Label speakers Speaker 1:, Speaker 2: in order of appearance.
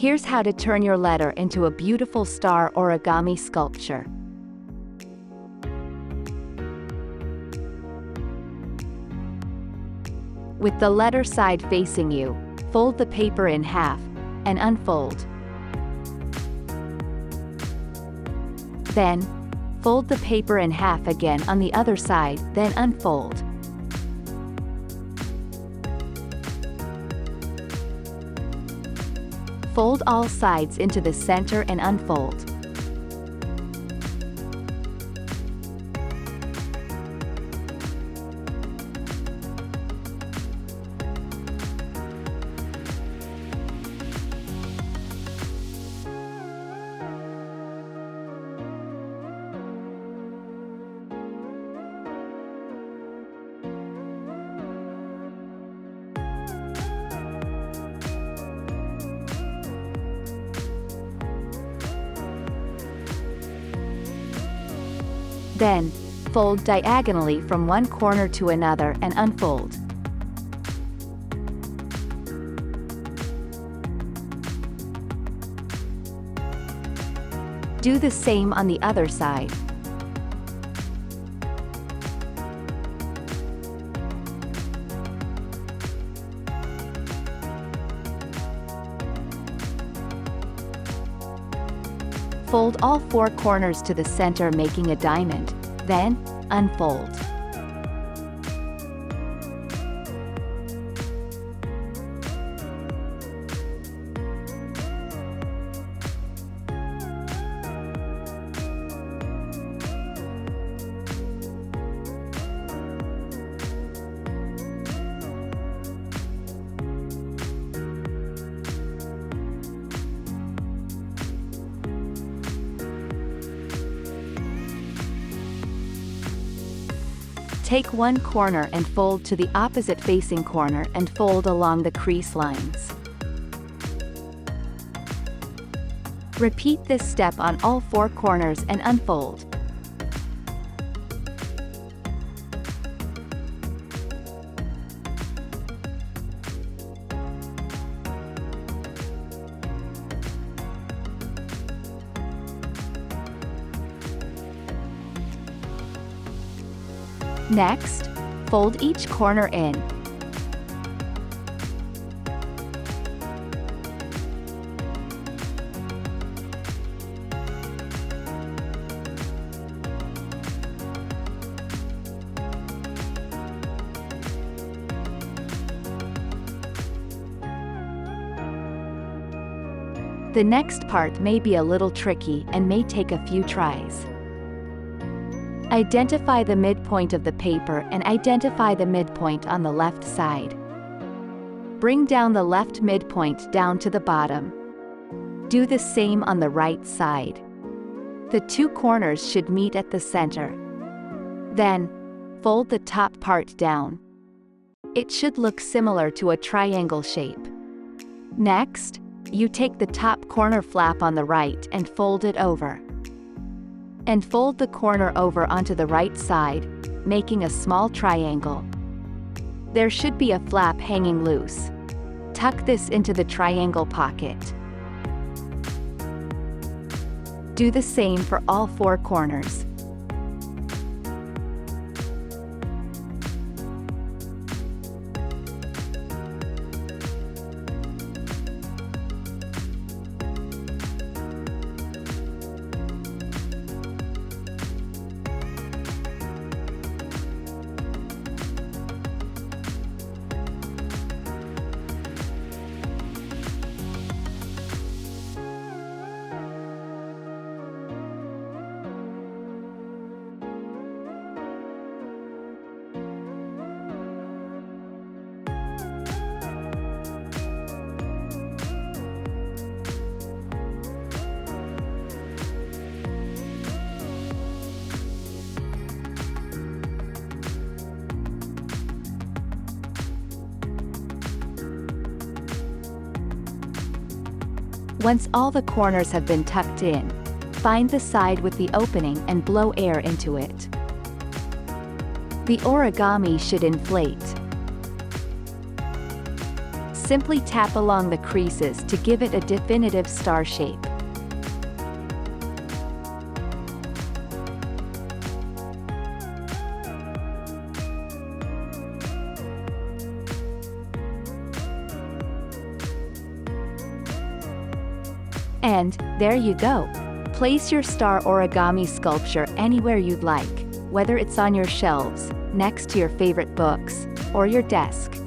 Speaker 1: Here's how to turn your letter into a beautiful star origami sculpture. With the letter side facing you, fold the paper in half and unfold. Then, fold the paper in half again on the other side, then unfold. Fold all sides into the center and unfold. Then, fold diagonally from one corner to another and unfold. Do the same on the other side. Fold all four corners to the center, making a diamond, then unfold. Take one corner and fold to the opposite facing corner and fold along the crease lines. Repeat this step on all four corners and unfold. Next, fold each corner in. The next part may be a little tricky and may take a few tries. Identify the midpoint of the paper and identify the midpoint on the left side. Bring down the left midpoint down to the bottom. Do the same on the right side. The two corners should meet at the center. Then, fold the top part down. It should look similar to a triangle shape. Next, you take the top corner flap on the right and fold it over. And fold the corner over onto the right side, making a small triangle. There should be a flap hanging loose. Tuck this into the triangle pocket. Do the same for all four corners. Once all the corners have been tucked in, find the side with the opening and blow air into it. The origami should inflate. Simply tap along the creases to give it a definitive star shape. And there you go. Place your star origami sculpture anywhere you'd like, whether it's on your shelves, next to your favorite books, or your desk.